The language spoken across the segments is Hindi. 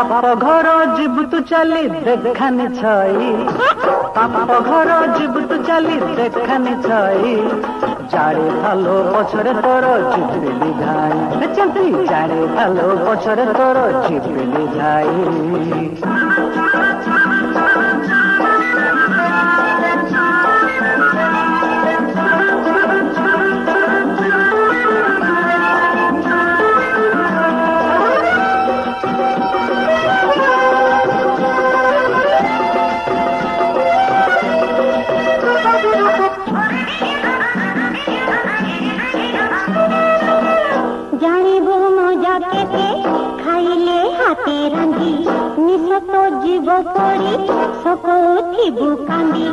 बाप घर जीव तू चली देखानी छई बाप घर जीव तू चली देखानी छई जाड़े भालो पछरे तोर चिपिली जाई चंती जाड़े भालो पछरे तोर चिपिली जाई तो जीव पड़ी सकौथी बुकांदी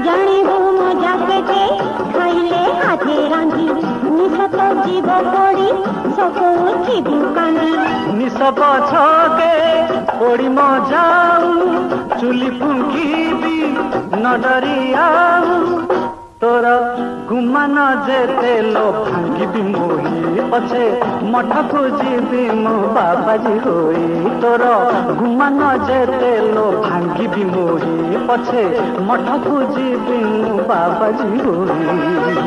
जानिबो मजा केते खाइले हाथे रांधी निस तो जीव पड़ी सकौथी बुकांदी निस पछके पड़ी मजाऊ चुली फुंकीबी न डरियाऊ तोर गुमान जेते लो भांगी मोही पछे मठ खोजी मो बाबाजी होई तोर गुमान जेते लो भांगी मोही पछे मठ खोजी मो बाबाजी होई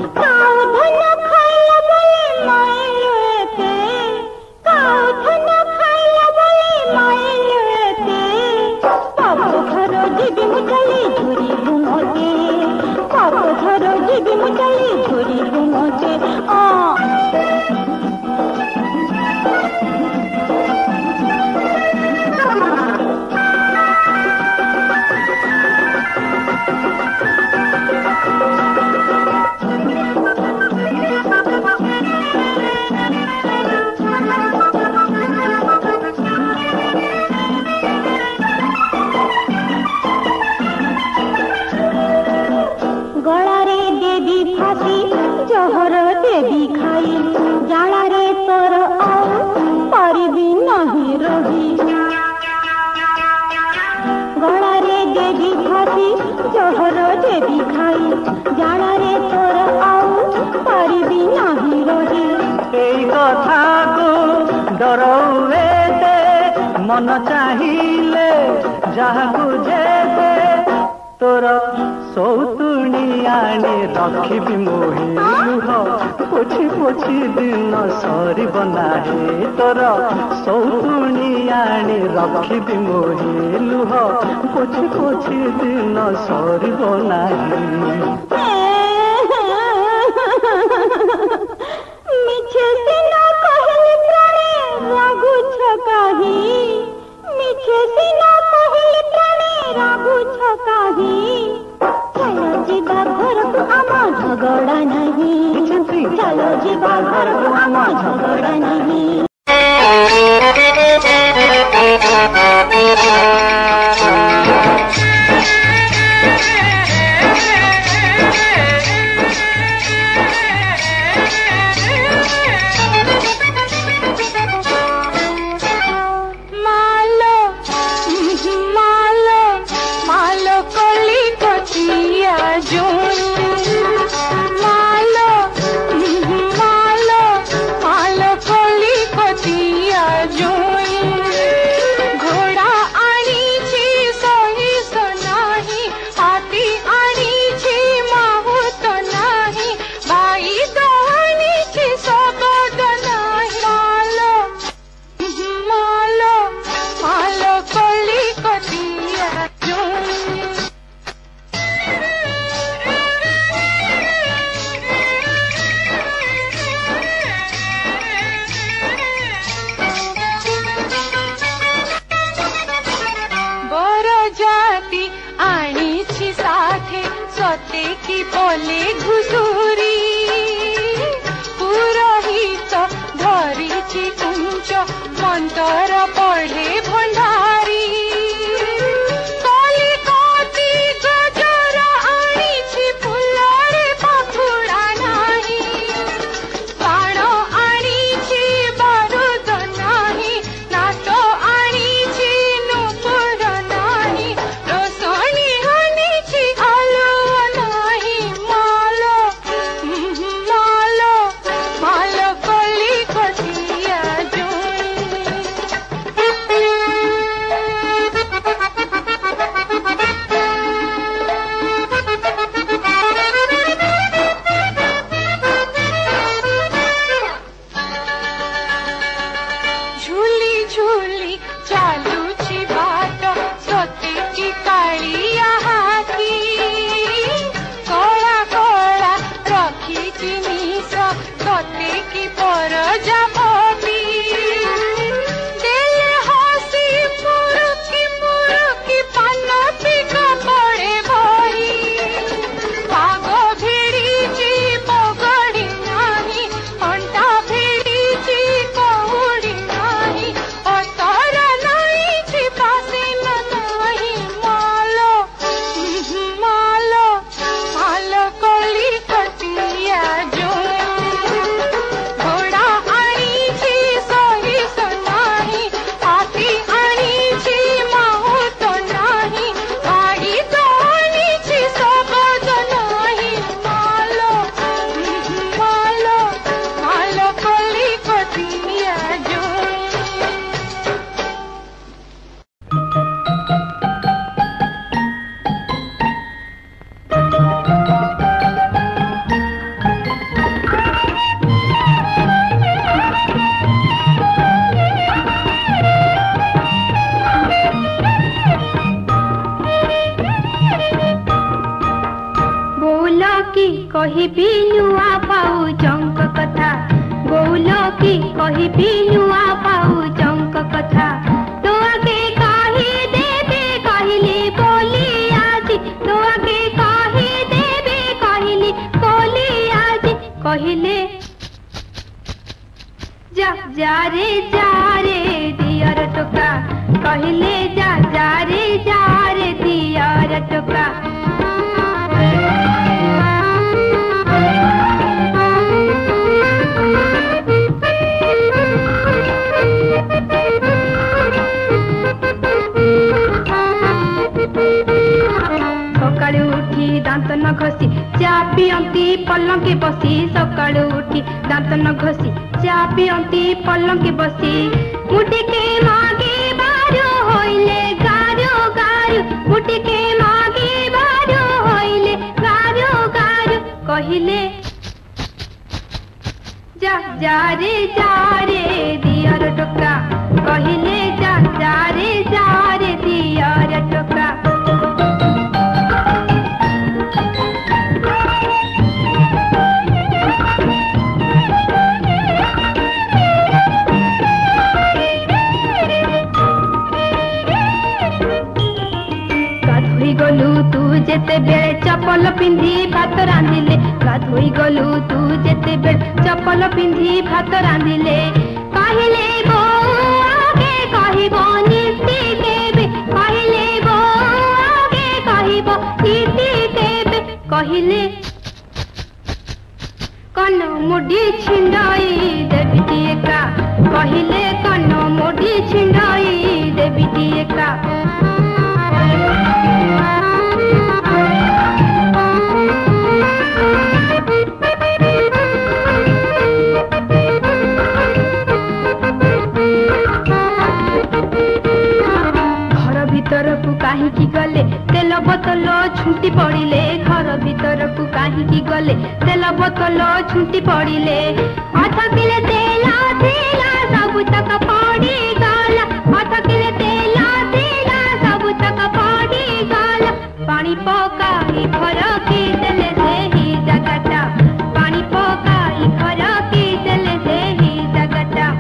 मन चाहिए जहाँ बुझे तोर सौतुणी आने रखी मोही लुह पोछी पोछी दिन सरी बनाहे तोर सौतुणी आने रखी मोही लुह पोछी पोछी दिन सरी बनाहे झगड़ा नहीं चलो जीवा घर को हम झगड़ा नहीं मालो मते की बोले घुसुरी पुरोहित धरिछि कुंच मंतर पढ़े भंडारी कलिकती गजर आनिछि फुलरे पाखुड़ा नाही बाण आनिछि बारूद नाही नाट आनिछि नुपुर नाही रोसणी आनिछि आलुआ नाही मालो मालो मालो कलिकतिया झूली झूली चालुची बाट सते की कालिया हाथी कला कला रखी जिनिस सते की परजा भोपी देले हसी मुरुकी पान पिका पड़े भई पाग भिड़ीची पगड़ी नाही अंटा भिड़ीची कहुड़ी नाही अतर नाहीची पासिन नाही मालो मालो मालो कलिकतिया घोड़ा आनिछि सहिस नाही हाथी आनिछि माहुत नाही गाड़ी तो आनिछि सबद नाही मालो मालो मालो कलिकतिया बोल की कहिबी नुआ पाऊ जंक कथा बोल की कहिबी नुआ पाऊ जंक कथा तो आगे कही देबे कहली बोली आज तो आगे कही देबे कहली बोली आज कहले जा रे दियर टोका कहले जा रे दियर टोका सकाळु उठी दांत न घसी चा पियंती पलंके बसी सकाळु उठी दांत न घसी चा पियंती पलंके बसी मुटिके मागे बारो होइले गारो गारो मुटिके मागे बारो होइले गारो गारो कहिले जा रे दियर टोका कहले जा रे दियर टोका गाधोई गलु तू जेते बेले चपल पिंधी भात रांधिले गाधोई गलु तू जेते बेले चपल पिंधी भात रांधिले कहले बो आगे कहिबो नीति केबे कहले बो आगे कहिबो नीति केबे कहले कन मुडी छिंडाई देवी एका कहले कन मुडी छिंडाई देवी एका काहींकी गले तेल बोतल छुंटी पड़िले घर भीतर को काहींकी गले तेल बोतल छुंटी पड़िले अथ किले तेल थेला सब तक पड़ी गला अथ किले तेल थेला सब तक पड़ी गला पानी पकाई घर की देले सेही जगटा पानी पकाई घर की देले सेही जगटा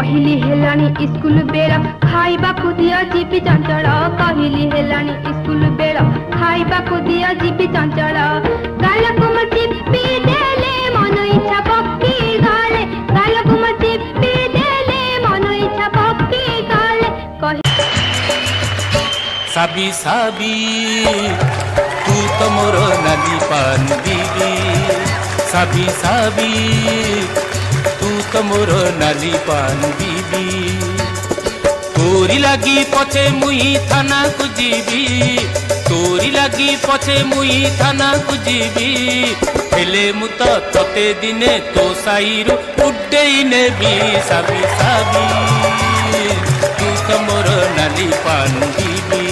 କହିଲି ହେଲାଣି ସ୍କୁଲ ବେଳ ଖାଇବାକୁ ଦିଅ ଯିବି ଚଞ୍ଚଳ କହିଲି ହେଲାଣି ସ୍କୁଲ ବେଳ ଖାଇବାକୁ ଦିଅ ଯିବି ଚଞ୍ଚଳ ଗାଲକୁ ମୁଁ ଚିପି ଦେଲେ ମନ ଇଚ୍ଛା ପକି ଗଲେ ଗାଲକୁ ମୁଁ ଚିପି ଦେଲେ ମନ ଇଚ୍ଛା ପକି ଗଲେ साबी साबी तू तो मोर नाली पान बीबी साबी साबी तू तो मोर नाली पान बीबी तोरी लगी पछे मुई थाना को जीवी तोरी लगी पछे मुई थाना को जीवी हेले मु तो तते दिने तो साईरु उड्डेई नेबी साबी साबी तू तो मोर नाली पान बीबी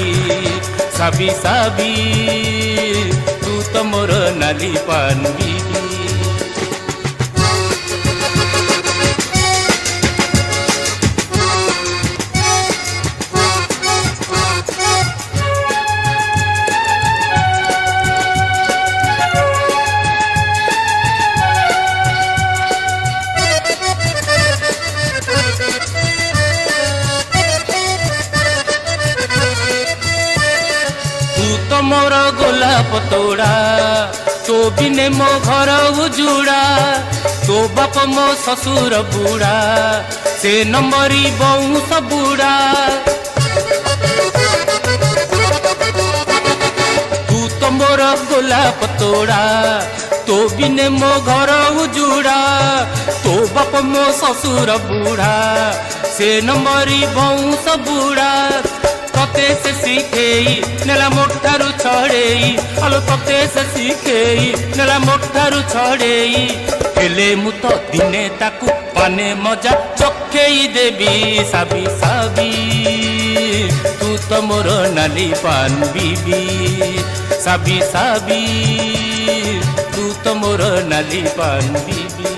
साबी साबी तू तो मोर नाली पान बीबी मोर गोलाप तोड़ा तो बिने मो घर उजुड़ा तो बाप मो ससुर बुढ़ा से नंबरी बौस बुढ़ा तू तो मोर गोलाप तोड़ा तो बिने मो घर उजुड़ा तो बाप मो ससुर बुढ़ा से नंबरी बौस बुढ़ा तते से सीखेई नेला मोठारू छड़ेई आलो तते से सीखेई नेला मोठारू छड़ेई हेले मु तो दिने ताकू पाने मजा चखेई देबी साबी साबी तू तो मोर नाली पान बीबी साबी साबी तू तो मोर नाली पान बीबी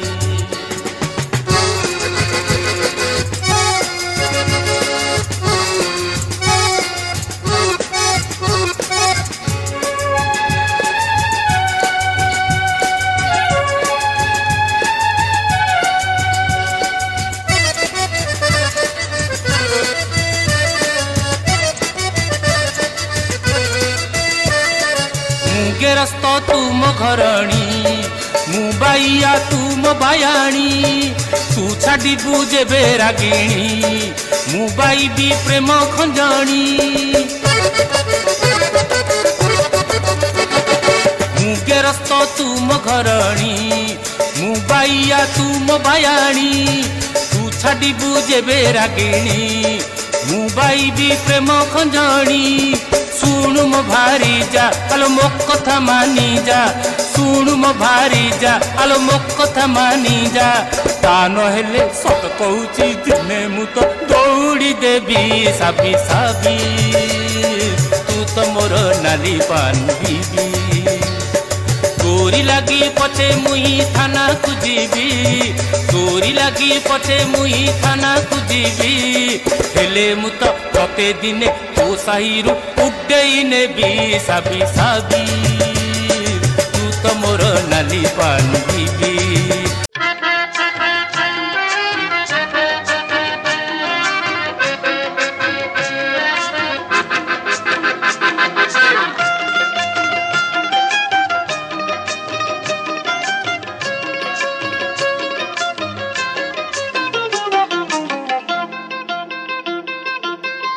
गेरस्त तुम घरणी मु बाइया तुम बायाणी तू छाड़बू जेबे रागिणी मु बाई भी प्रेम खंजाणी मु गेरस्त तुम घरणी मु बाइया तुम बायाणी तू छाड़बू जेबे रागिणी मु बाई भी प्रेम खंजाणी सुनु मो भारी जा आलो मो कथा मानी जा सुनु मो भारी जा आलो मो कथा मानी जा ता नहेले सत कहूची दिने मु तो दौड़ी देबी साबी साबी तू तो मोर नाली पान बीबी तोरी लगी पछे मुई थाना को जीवी तोरी लगी पछे मुई थाना को जीवी हेले मु तो तते दिने तो साईरु उड्डेई नेबी साबी साबी तू तो मोर नाली पान बीबी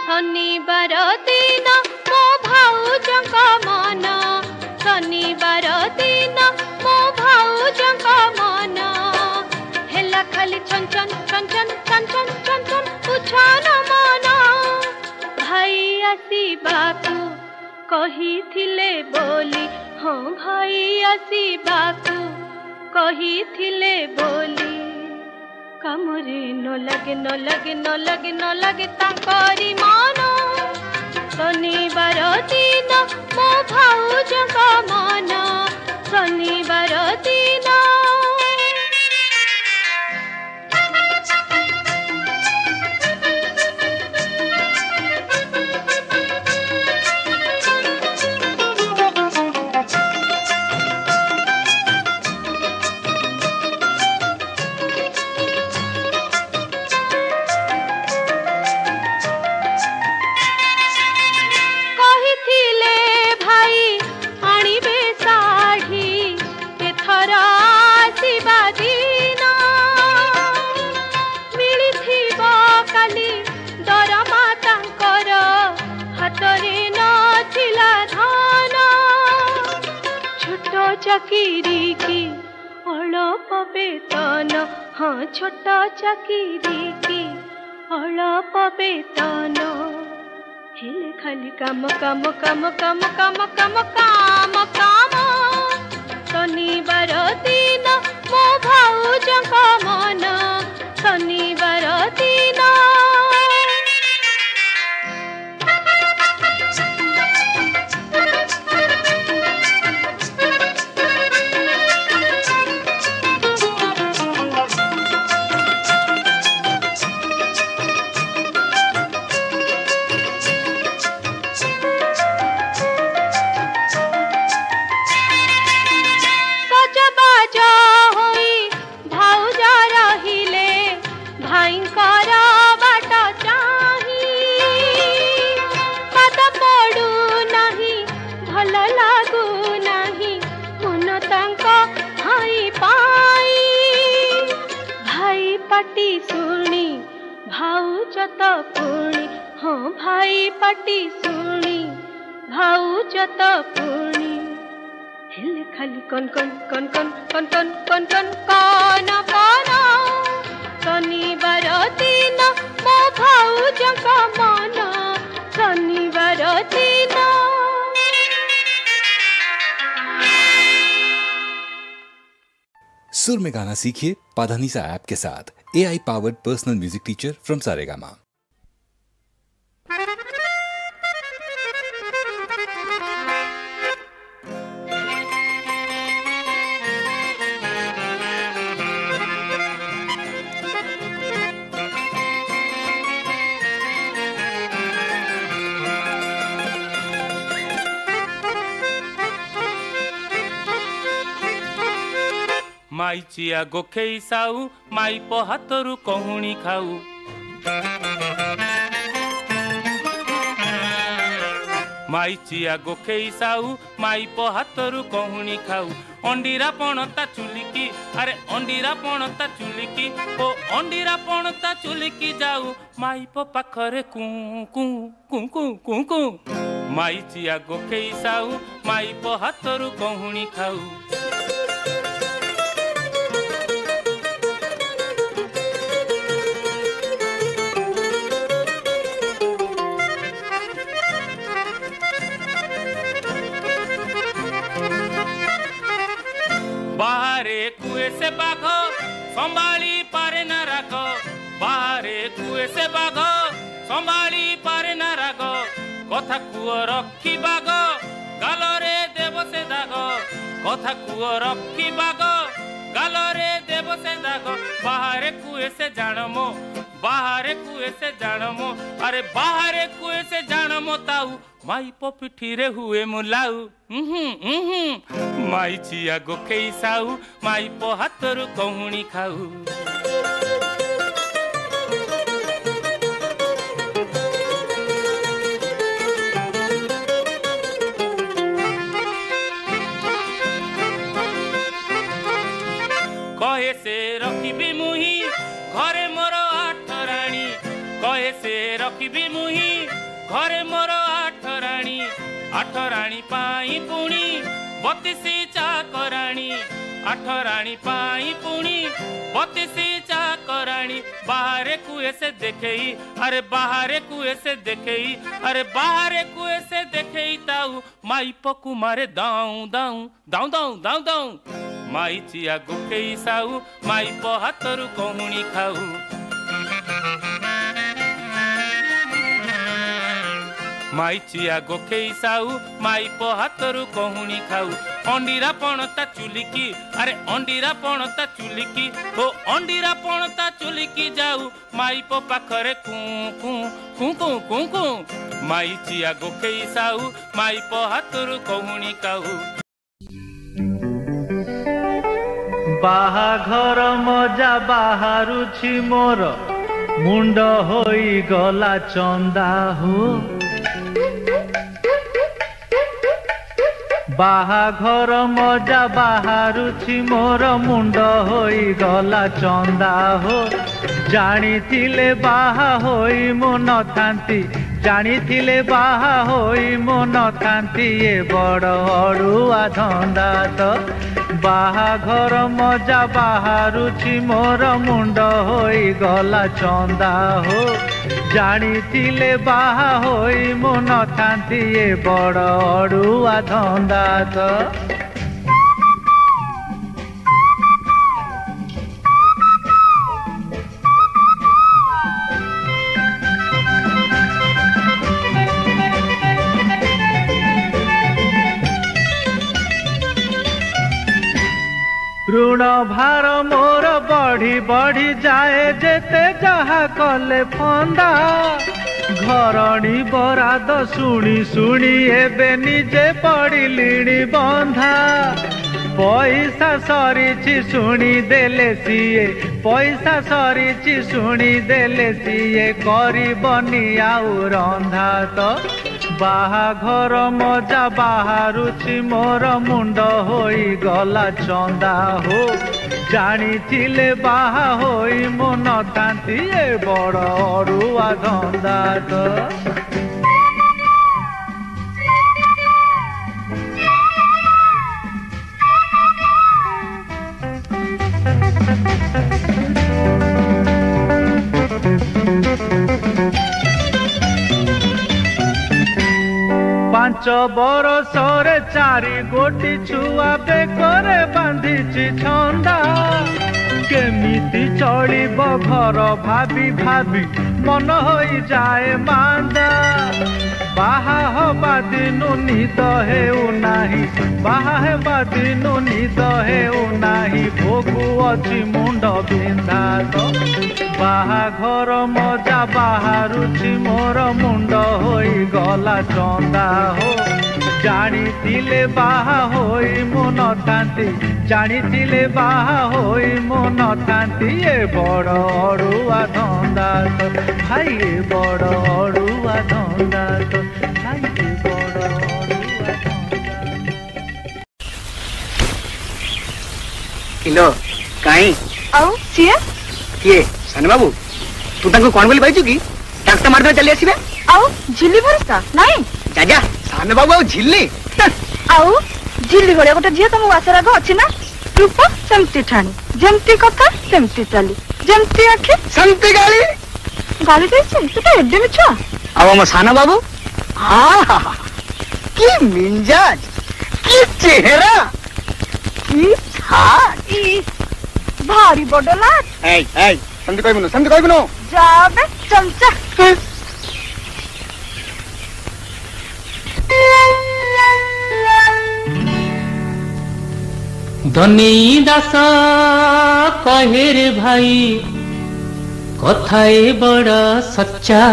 शनिवार दिन मो भाउजଙ୍କ मन शनिवार दिन मो भाउजଙ୍କ मन हेला खाली छन छन छन छन छन छन छन छन उछान मन भाई आसीबाकू कहिथिले बोली हाँ भाई आसीबाकू कहिथिले बोली कामरे न लगे न लगे न लगे न लगे तांकरी मन शनिवार दिन मो भाउजଙ୍କ मन शनिवार दिन चाकिरी की अल्प वेतन हाँ छोट चाकिरी की अल्प वेतन हेले खाली काम काम काम काम काम काम काम काम शनिवार दिन मो भाउजଙ୍କ मन शनिवार दिन हाँ भाई पाटी सुनी भाउज त पुणी हेले खाली कन कन कन कन कन कन कन कन कन कन शनिवार दिन मो भाउजଙ୍କ मन शनिवार दिन सुर में गाना सीखिए पाधानीसा ऐप के साथ AI powered personal music teacher from Saregama. माई चिया गोखेई साऊ माई पो हाथरू कहुणी खाऊ माई चिया गोखेई साऊ माई पो हाथरू कहुणी खाऊ अंडीरा पणता चुलिकी अरे अंडीरा पणता चुलिकी ओ अंडीरा पणता चुलिकी जाऊ माई पो पाखरे कू कू कू कू कू कू माई चिया गोखेई साऊ माई पो हाथरू कहुणी खाऊ बाहरे कुए से बाघ संभाली पारे न राग बाहरे कुए से बाघ संभाली पारे न राग कथा कुओ रखी बाघ गालरे देव से दाग कथा कुओ रखी बाघ गालरे देव से दाग बाहरे कुए से जानमो बाहरे कुए से जानमो अरे बाहरे कुए से जानमो ताऊ माई पो पिठी रे हुए मुलाऊ माई चिया गोखेई साऊ माई पो हाथरू कहुणी खाऊ कहे से रखिबी मुही घरे मोर आठ राणी कहे से रखिबी मुही घरे मोर आठ राणी पाई पुणी 32 चाकराणी 8 राणी पाई पुणी 32 चाकराणी बाहरे कुए से देखेई अरे बाहरे कुए से देखेई अरे बाहरे कुए से देखेई ताऊ माई पकु मारे दाऊ दाऊ दाऊ दाऊ दाऊ दाऊ माई चिया गोखेई साऊ माई पो हाथरू कहुणी खाऊ माई चिया गोखेई साऊ माई पो हाथरू कहुणी खाऊ अंडीरा पणता चुलिकी अरे अंडीरा पणता चुलिकी हो अंडीरा पणता चुलिकी जाऊ माई पो पाखरे कू कू कू कू कू कू माई चिया गोखेई साऊ माई पो हाथरू कहुणी खाऊ बाहाघर मजा बाहारुछि मोर मुंड होई गला चंदा हो बाहाघर मजा बाहारुछि मोर मुंड होई गला चंदा हो जानी थिले बाहा होई मु न थांती ଜାଣିଥିଲେ ବାହା ହୋଇ ମୁଁ ନଥାନ୍ତି ଏ ବଡ଼ ଅଡ଼ୁଆ ଧନ୍ଦା ତ ବାହାଘର ମଜା ବାହାରୁଛି ମୋର ମୁଣ୍ଡ ହୋଇଗଲା ଚନ୍ଦା ହୋ ଜାଣିଥିଲେ ବାହା ହୋଇ ମୁଁ ନଥାନ୍ତି ଏ ବଡ଼ ଅଡ଼ୁଆ ଧନ୍ଦା ତ ऋण भार मोर बढ़ी बढ़ी जाए जेते जहा कले फंदा घरणी बराद शुणी शुणी एबे निजे पड़िलिणी बंधा पैसा सरीची शुणी देले सीए पैसा सरीची शुणी देले सीए करबनी आउ रंधा तो बाहाघर मजा बाहारुछि मोर मुंड होई गला चंदा हो जानिथिले बाहा होई मो नथांती ए बड़ अड़ुआ धंदा तो पांच बरसरे चारि गोटी छुआ बेकरे बांधिछि छंदा केमिति चलिब घर भाभी भाभी मन होई जाए मांदा बाहा हवा दिनु निद हेउ नाही बाहा हेबा दिनु निद हेउ नाही भोगु अछि मुंड बिंधा तो बाहाघर मजा बाहारुछि मोर मुंड होई गला चंदा हो जानिथिले बाहा होई मो नथांती जानिथिले बाहा होई मो नथांती ए बड़ अड़ुआ धंदा तो भाई ए बड़ अड़ुआ धंदा तो भाई ए बड़ अड़ुआ धंदा किलो काई आउ सिए किए सन बाबू तू ताको कोन बोली पाइछु की डाक्टर मार दे चली आसीबे आउ झिल्ली भरसा नहीं जा जा सन बाबू आ झिल्ली आउ झिल्ली भले गोटे झिया तुम आसराग अछि ना रूप सेमती ठाणी जेमती कथा सेमती चली जेमती आखे संती गाली गाली देछि तू तो एडे मिछा अब हम सन बाबू हां की मिंजाज की चेहरा की हाथ भारी बड़ लाट ए संती कहबनु जाबे चमचा धनी दास कहे रे भाई कथाए बड़ा सच्चा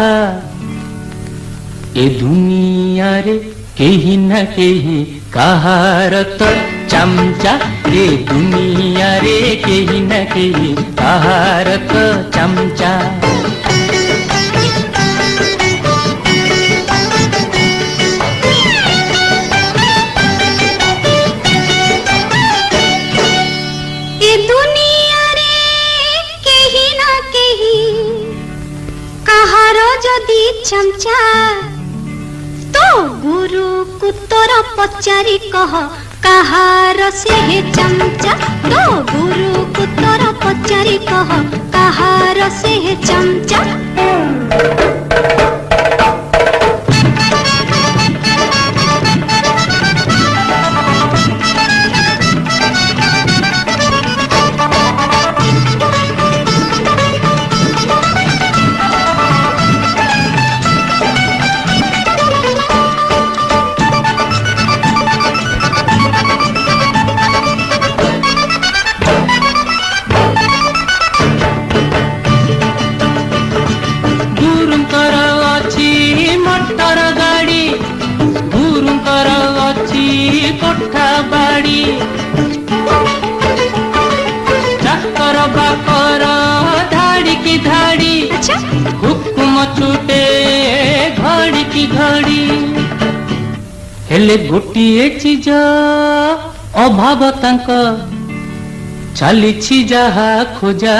ए दुनिया रे केही न केही कहार तो चमचा ए दुनिया रे केही न केही कहार तो चमचा चमचा तो गुरु कुतर पचारि कह कहार से है चमचा तो गुरु कुतर पचारि कह कहार से है चमचा हेले गोटिए चीज अभाव तांक चली जहा खोजा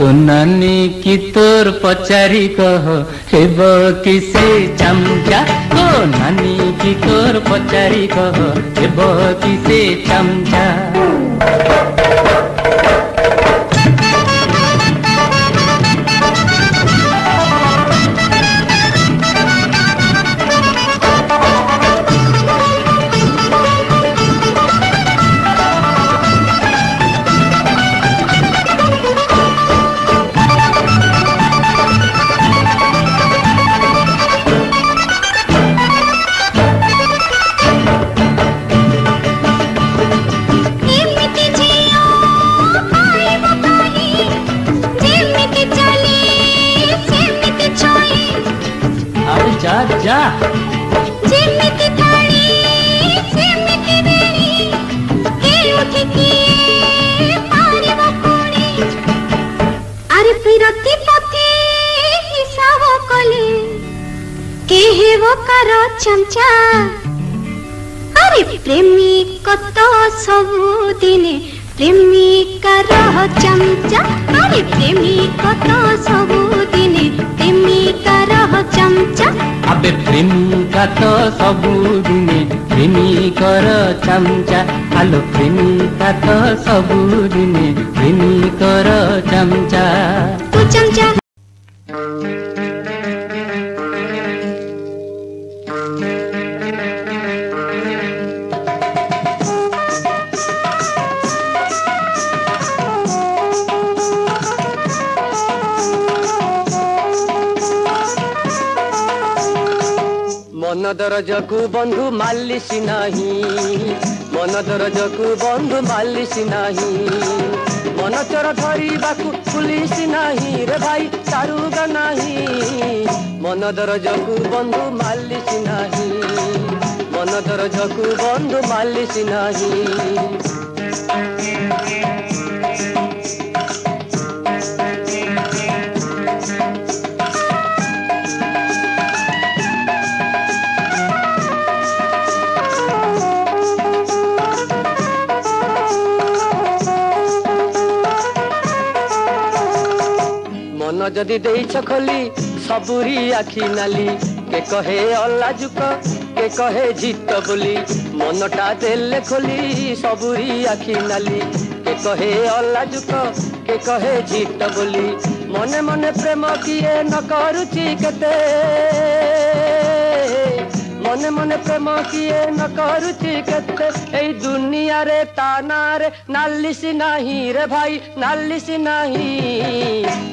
तो नानी की तोर पचारी कह हेब किसे चमचा तो नानी की तोर पचारी कह हेब किसे चमचा जा जेमिति थाली सेमिति बेणी के उठी किए पारिब पुणी अरे प्रीति पति हिसाब कले के हेबो कर चमचा अरे प्रेमिक तो सबु दिने प्रेमिका रह चमचा अरे प्रेमिक तो सबु दिने प्रेमिका रह चमचा अबे प्रेमिका तो सबुदिने प्रेमिकर चमचा आलो प्रेमिका तो सबुदिने प्रेमिकर चमचा तू चमचा मन दरजकु बंधु मालिसी नाही मन दरजकु बंधु मालिसी नाही मन चोर धरिबाकु पुलिस नाही रे भाई सारुग नाही मन दरजकु बंधु मालिसी नाही मन दरजकु बंधु मालिसी नाही मन जदि देइछ खोली सबुरी आखि नाली के कहे अल्लाजुक के कहे जीत बोली मनटा देले खोली सबुरी आखि नाली के कहे अल्लाजुक के कहे जीत बोली मने मने प्रेम किए न करुची केते मने मने प्रेम किए न करुची केते एई दुनिया रे ताना रे नालिसी नाही रे भाई नालिसी नाही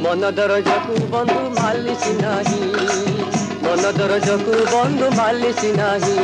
मन दरजकु बंधु मालिसी नाही मन दरजकु बंधु मालिसी नाही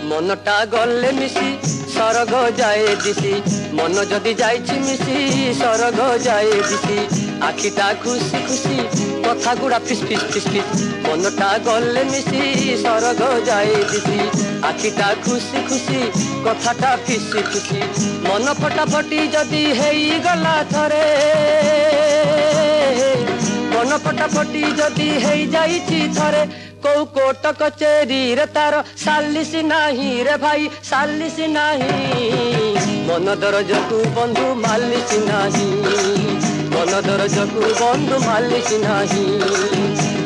मनटा गले मिसी सरग जाए दिसी मन जदि जाइछि मिसी सरग जाए दिसी आखिटा खुशी खुशी कथा गुड़ा फिस फिस फिस फिस मनटा गले मिसी सरग जाए दिसी आखिटा खुशी खुशी कथाटा फिस खुशी मन फटाफटी जदि हेई गला थरे मन फटाफटी जदि हेई जाइछि थरे कौ कोट कचेरी रे तार सालिसी नाही रे भाई सालिसी नाही मन दरजकु बंधु मालिसी नाही मन दरजकु बंधु मालिसी नाही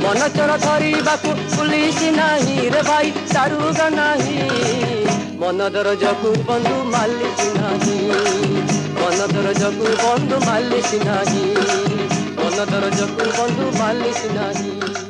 मन चोर धरिबाकु पुलिस नाही रे भाई सारुग नाही मन दरजकु बंधु मालिसी नाही मन दरजकु बंधु मालिसी नाही मन दरजकु बंधु मालिसी नाही।